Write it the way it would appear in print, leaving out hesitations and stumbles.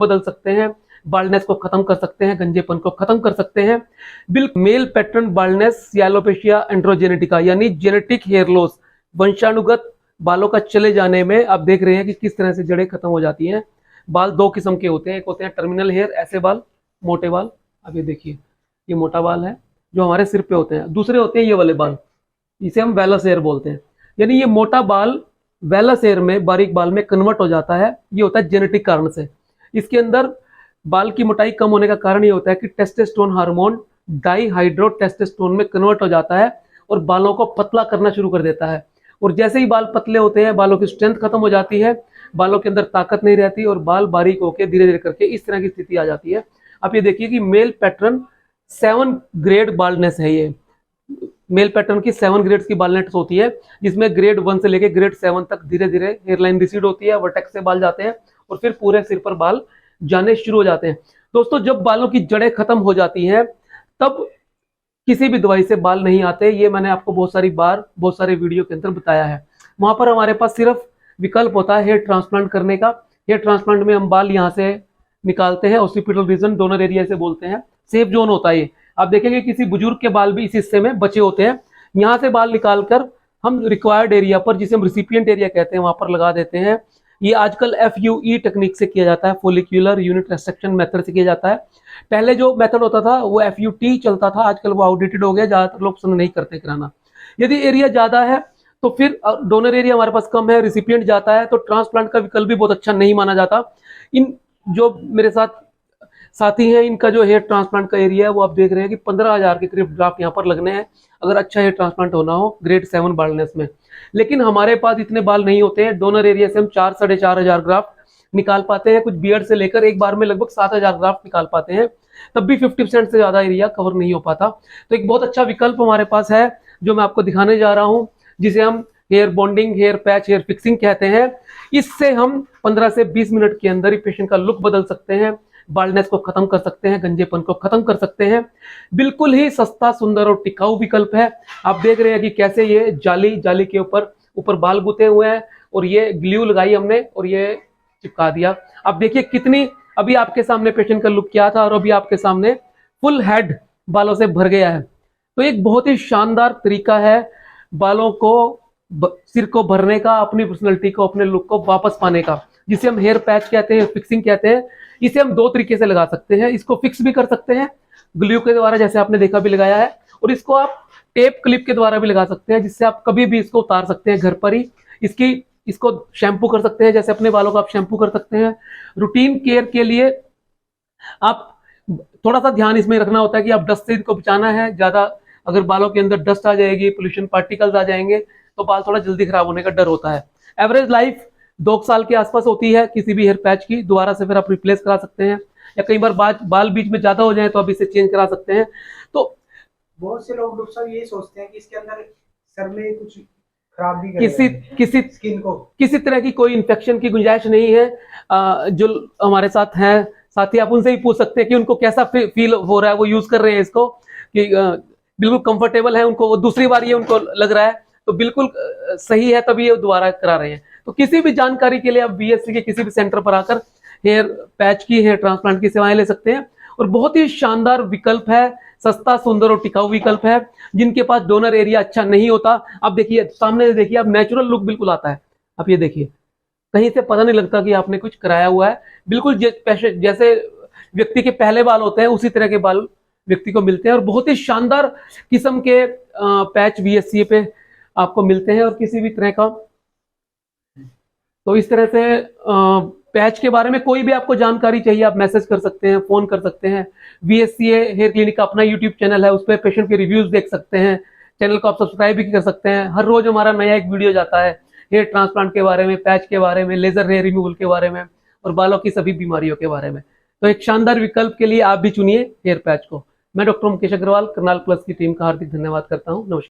बदल सकते हैं, बाल्डनेस को खत्म कर सकते हैं, गंजेपन को खत्म कर सकते हैं। बिल्कुल मेल पैटर्न बाल्डनेस या एलोपेशिया एंड्रोजेनेटिका यानी जेनेटिक हेयर लॉस, वंशानुगत बालों का चले जाने में आप देख रहे हैं कि किस तरह से जड़ें खत्म हो जाती हैं। बाल दो किस्म के होते हैं, एक होते हैं टर्मिनल हेयर, ऐसे बाल, मोटे बाल, अब ये देखिए ये मोटा बाल है जो हमारे सिर पे होते हैं। दूसरे होते हैं ये वाले बाल, इसे हम वेलस हेयर बोलते हैं। यानी ये मोटा बाल वेलस हेयर में, बारीक बाल में कन्वर्ट हो जाता है। ये होता है जेनेटिक कारण से। इसके अंदर बाल की मोटाई कम होने का कारण ये होता है कि टेस्टोस्टेरोन हार्मोन डाईहाइड्रो टेस्टोस्टेरोन में कन्वर्ट हो जाता है और बालों को पतला करना शुरू कर देता है। और जैसे ही बाल पतले होते हैं, बालों की स्ट्रेंथ खत्म हो जाती है, बालों के अंदर ताकत नहीं रहती और बाल बारीक होकर धीरे धीरे करके इस तरह की स्थिति आ जाती है। आप ये देखिए कि मेल पैटर्न 7 ग्रेड बाल्डनेस है। ये मेल पैटर्न की 7 ग्रेड्स की बाल्डनेस होती है, जिसमें ग्रेड 1 से लेकर ग्रेड 7 तक धीरे धीरे हेयरलाइन रिसीड होती है, वर्टेक्स से बाल जाते हैं और फिर पूरे सिर पर बाल जाने शुरू हो जाते हैं। दोस्तों, जब बालों की जड़ें खत्म हो जाती हैं तब किसी भी दवाई से बाल नहीं आते। ये मैंने आपको बहुत सारी बार, बहुत सारे वीडियो के अंदर बताया है। वहां पर हमारे पास सिर्फ विकल्प होता है हेयर ट्रांसप्लांट करने का। हेयर ट्रांसप्लांट में हम बाल यहाँ से निकालते हैं, ऑसिपिटल रीजन, डोनर एरिया से बोलते हैं, सेफ जोन होता है ये। आप देखेंगे किसी बुजुर्ग के बाल भी इस हिस्से में बचे होते हैं। यहाँ से बाल निकालकर हम रिक्वायर्ड एरिया पर, जिसे हम रिसिपिएंट एरिया कहते हैं, वहां पर लगा देते हैं। ये आजकल FUE टेक्निक से किया जाता है, फोलिकुलर यूनिट रेस्ट्रिक्शन मेथड से किया जाता है। पहले जो मेथड होता था वो FUT चलता था, आजकल वो आउटडेटेड हो गया, ज्यादातर लोग पसंद नहीं करते कराना। यदि एरिया ज्यादा है तो फिर डोनर एरिया हमारे पास कम है, रिसिपिएंट जाता है, तो ट्रांसप्लांट का विकल्प भी बहुत अच्छा नहीं माना जाता। इन जो मेरे साथ साथी हैं, इनका जो हेयर ट्रांसप्लांट का एरिया है वो आप देख रहे हैं कि 15,000 के करीब ड्राफ्ट यहाँ पर लगने हैं अगर अच्छा हेयर ट्रांसप्लांट होना हो ग्रेड 7 बाल्डनेस में। लेकिन हमारे पास इतने बाल नहीं होते हैं। डोनर एरिया से हम 4-4.5 ग्राफ्ट निकाल पाते हैं। कुछ बियर्ड से लेकर एक बार में लगभग 7,000 ग्राफ्ट निकाल पाते हैं, तब भी 50% से ज्यादा एरिया कवर नहीं हो पाता। तो एक बहुत अच्छा विकल्प हमारे पास है जो मैं आपको दिखाने जा रहा हूँ, जिसे हम hair bonding, hair patch, hair fixing कहते हैं। इससे हम 15 से 20 मिनट के अंदर ही पेशेंट का लुक बदल सकते हैं, बाल्डनेस को खत्म कर सकते हैं, गंजेपन को खत्म कर सकते हैं। बिल्कुल ही सस्ता, सुंदर और टिकाऊ विकल्प है। आप देख रहे हैं कि कैसे ये जाली के ऊपर बाल गुथे हुए हैं और ये ग्लू लगाई हमने और ये चिपका दिया। अब देखिए कितनी, अभी आपके सामने पेशेंट का लुक क्या था और अभी आपके सामने फुल हेड बालों से भर गया है। तो एक बहुत ही शानदार तरीका है बालों को, सिर को भरने का, अपनी पर्सनैलिटी को, अपने लुक को वापस पाने का, जिसे हम हेयर पैच कहते हैं, फिक्सिंग कहते हैं। इसे हम 2 तरीके से लगा सकते हैं। इसको फिक्स भी कर सकते हैं ग्लू के द्वारा, जैसे आपने देखा भी लगाया है, और इसको आप टेप क्लिप के द्वारा भी लगा सकते हैं, जिससे आप कभी भी इसको उतार सकते हैं घर पर ही। इसको शैम्पू कर सकते हैं, जैसे अपने बालों का आप शैम्पू कर सकते हैं। रूटीन केयर के लिए आप थोड़ा सा ध्यान इसमें रखना होता है कि आप डस्ट से इनको बचाना है। ज्यादा अगर बालों के अंदर डस्ट आ जाएगी, पोल्यूशन पार्टिकल्स आ जाएंगे, तो बाल थोड़ा जल्दी खराब होने का डर होता है। एवरेज लाइफ 2 साल के आसपास होती है किसी भी हेयर पैच की। दोबारा से फिर आप रिप्लेस करा सकते हैं, या कई बार बाल बीच में ज्यादा हो जाए तो आप इसे चेंज करा सकते हैं। तो बहुत से लोग डॉक्टर साहब ये सोचते हैं कि इसके अंदर सर में कुछ खराब भी किसी स्किन को किसी तरह की कोई इन्फेक्शन की गुंजाइश नहीं है। जो हमारे साथ हैं साथी, आप उनसे ही पूछ सकते हैं कि उनको कैसा फील हो रहा है, वो यूज कर रहे हैं इसको, कि बिल्कुल कंफर्टेबल है उनको, वो दूसरी बार ये उनको लग रहा है तो बिल्कुल सही है, तभी ये दोबारा करा रहे हैं। तो किसी भी जानकारी के लिए आप BSC के किसी भी सेंटर पर आकर हेयर पैच की, हेयर ट्रांसप्लांट की सेवाएं ले सकते हैं। और बहुत ही शानदार विकल्प है, सस्ता, सुंदर और टिकाऊ विकल्प है। जिनके पास डोनर एरिया अच्छा नहीं होता, आप देखिए सामने से देखिए, आप नेचुरल लुक बिल्कुल आता है। आप ये देखिए, कहीं से पता नहीं लगता कि आपने कुछ कराया हुआ है। बिल्कुल जैसे व्यक्ति के पहले बाल होते हैं उसी तरह के बाल व्यक्ति को मिलते हैं, और बहुत ही शानदार किस्म के पैच BSC पे आपको मिलते हैं और किसी भी तरह का। तो इस तरह से पैच के बारे में कोई भी आपको जानकारी चाहिए, आप मैसेज कर सकते हैं, फोन कर सकते हैं। VSCA हेयर क्लिनिक का अपना YouTube चैनल है, उस पर पेशेंट के रिव्यूज देख सकते हैं। चैनल को आप सब्सक्राइब भी कर सकते हैं। हर रोज हमारा नया एक वीडियो जाता है हेयर ट्रांसप्लांट के बारे में, पैच के बारे में, लेजर हेयर रिमूवल के बारे में और बालों की सभी बीमारियों के बारे में। तो एक शानदार विकल्प के लिए आप भी चुनिए हेयर पैच को। मैं डॉक्टर मुकेश अग्रवाल, करनाल प्लस की टीम का हार्दिक धन्यवाद करता हूँ। नमस्कार।